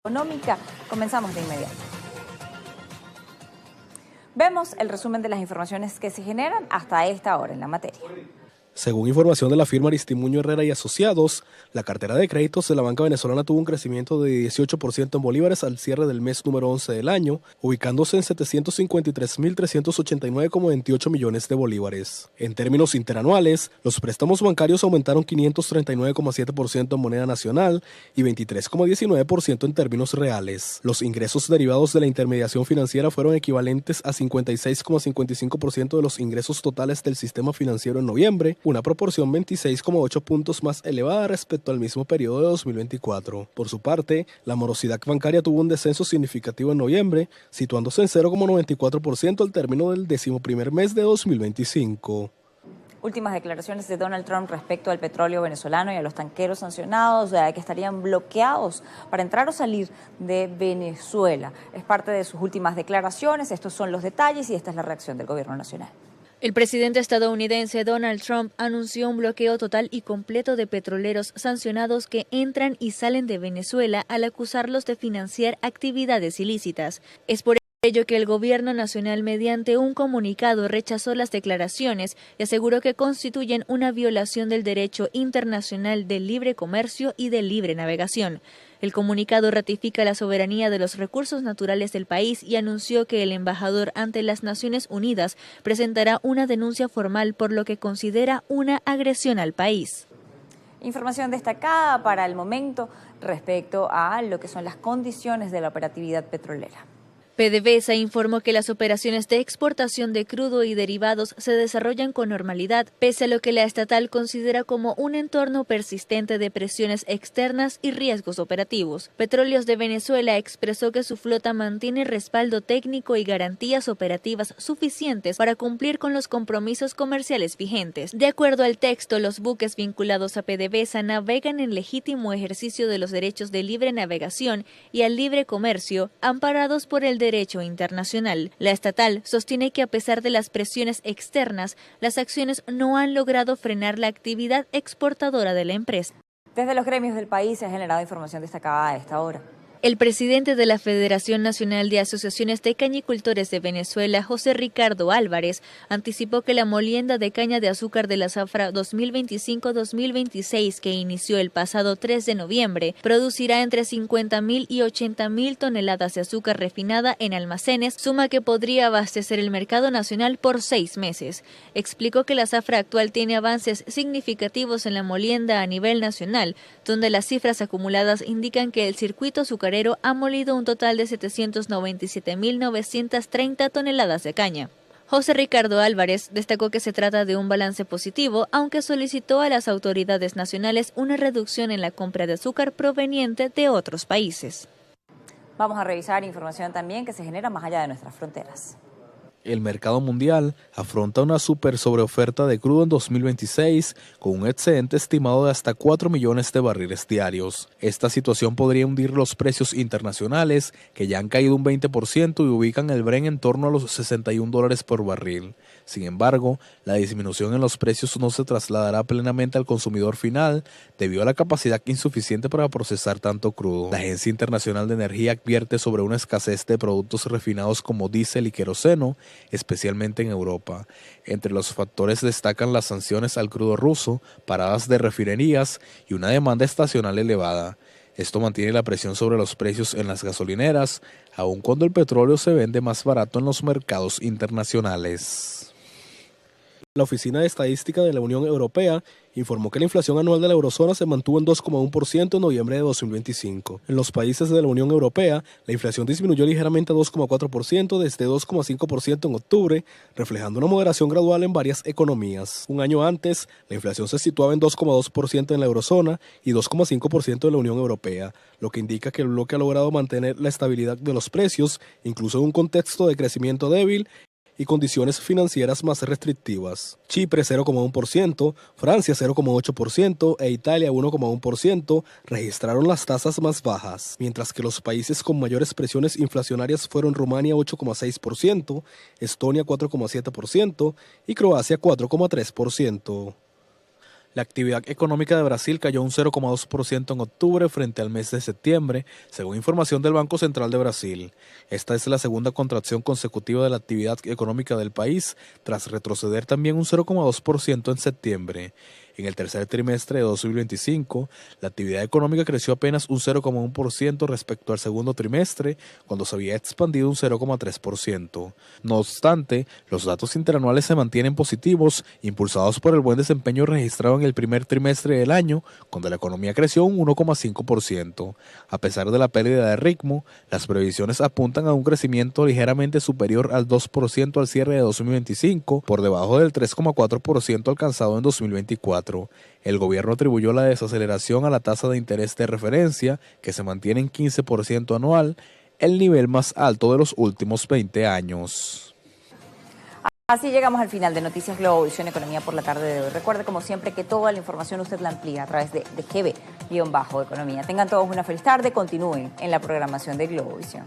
Económica. Comenzamos de inmediato. Vemos el resumen de las informaciones que se generan hasta esta hora en la materia. Según información de la firma Aristimuño Herrera y Asociados, la cartera de créditos de la banca venezolana tuvo un crecimiento de 18% en bolívares al cierre del mes número 11 del año, ubicándose en 753.389,28 millones de bolívares. En términos interanuales, los préstamos bancarios aumentaron 539,7% en moneda nacional y 23,19% en términos reales. Los ingresos derivados de la intermediación financiera fueron equivalentes a 56,55% de los ingresos totales del sistema financiero en noviembre, una proporción 26,8 puntos más elevada respecto al mismo periodo de 2024. Por su parte, la morosidad bancaria tuvo un descenso significativo en noviembre, situándose en 0,94% al término del 11º mes de 2025. Últimas declaraciones de Donald Trump respecto al petróleo venezolano y a los tanqueros sancionados que estarían bloqueados para entrar o salir de Venezuela. Es parte de sus últimas declaraciones, estos son los detalles y esta es la reacción del gobierno nacional. El presidente estadounidense Donald Trump anunció un bloqueo total y completo de petroleros sancionados que entran y salen de Venezuela al acusarlos de financiar actividades ilícitas. Es por ello que el gobierno nacional, mediante un comunicado, rechazó las declaraciones y aseguró que constituyen una violación del derecho internacional del libre comercio y de libre navegación. El comunicado ratifica la soberanía de los recursos naturales del país y anunció que el embajador ante las Naciones Unidas presentará una denuncia formal por lo que considera una agresión al país. Información destacada para el momento respecto a lo que son las condiciones de la operatividad petrolera. PDVSA informó que las operaciones de exportación de crudo y derivados se desarrollan con normalidad, pese a lo que la estatal considera como un entorno persistente de presiones externas y riesgos operativos. Petróleos de Venezuela expresó que su flota mantiene respaldo técnico y garantías operativas suficientes para cumplir con los compromisos comerciales vigentes. De acuerdo al texto, los buques vinculados a PDVSA navegan en legítimo ejercicio de los derechos de libre navegación y al libre comercio, amparados por el derecho internacional. La estatal sostiene que a pesar de las presiones externas, las acciones no han logrado frenar la actividad exportadora de la empresa. Desde los gremios del país se ha generado información destacada a esta hora. El presidente de la Federación Nacional de Asociaciones de Cañicultores de Venezuela, José Ricardo Álvarez, anticipó que la molienda de caña de azúcar de la zafra 2025-2026, que inició el pasado 3 de noviembre, producirá entre 50.000 y 80.000 toneladas de azúcar refinada en almacenes, suma que podría abastecer el mercado nacional por 6 meses. Explicó que la zafra actual tiene avances significativos en la molienda a nivel nacional, donde las cifras acumuladas indican que el circuito azucarero ha molido un total de 797.930 toneladas de caña. José Ricardo Álvarez destacó que se trata de un balance positivo, aunque solicitó a las autoridades nacionales una reducción en la compra de azúcar proveniente de otros países. Vamos a revisar información también que se genera más allá de nuestras fronteras. El mercado mundial afronta una super sobreoferta de crudo en 2026 con un excedente estimado de hasta 4 millones de barriles diarios. Esta situación podría hundir los precios internacionales, que ya han caído un 20% y ubican el Brent en torno a los $61 por barril. Sin embargo, la disminución en los precios no se trasladará plenamente al consumidor final debido a la capacidad insuficiente para procesar tanto crudo. La Agencia Internacional de Energía advierte sobre una escasez de productos refinados como diésel y queroseno, especialmente en Europa. Entre los factores destacan las sanciones al crudo ruso, paradas de refinerías y una demanda estacional elevada. Esto mantiene la presión sobre los precios en las gasolineras, aun cuando el petróleo se vende más barato en los mercados internacionales. La Oficina de Estadística de la Unión Europea informó que la inflación anual de la eurozona se mantuvo en 2,1% en noviembre de 2025. En los países de la Unión Europea, la inflación disminuyó ligeramente a 2,4% desde 2,5% en octubre, reflejando una moderación gradual en varias economías. Un año antes, la inflación se situaba en 2,2% en la eurozona y 2,5% en la Unión Europea, lo que indica que el bloque ha logrado mantener la estabilidad de los precios, incluso en un contexto de crecimiento débil y condiciones financieras más restrictivas. Chipre 0,1%, Francia 0,8% e Italia 1,1% registraron las tasas más bajas, mientras que los países con mayores presiones inflacionarias fueron Rumania 8,6%, Estonia 4,7% y Croacia 4,3%. La actividad económica de Brasil cayó un 0,2% en octubre frente al mes de septiembre, según información del Banco Central de Brasil. Esta es la segunda contracción consecutiva de la actividad económica del país, tras retroceder también un 0,2% en septiembre. En el tercer trimestre de 2025, la actividad económica creció apenas un 0,1% respecto al segundo trimestre, cuando se había expandido un 0,3%. No obstante, los datos interanuales se mantienen positivos, impulsados por el buen desempeño registrado en el primer trimestre del año, cuando la economía creció un 1,5%. A pesar de la pérdida de ritmo, las previsiones apuntan a un crecimiento ligeramente superior al 2% al cierre de 2025, por debajo del 3,4% alcanzado en 2024. El gobierno atribuyó la desaceleración a la tasa de interés de referencia, que se mantiene en 15% anual, el nivel más alto de los últimos 20 años. Así llegamos al final de Noticias Globovisión Economía por la tarde de hoy. Recuerde, como siempre, que toda la información usted la amplía a través de GB-Economía. Tengan todos una feliz tarde, continúen en la programación de Globovisión.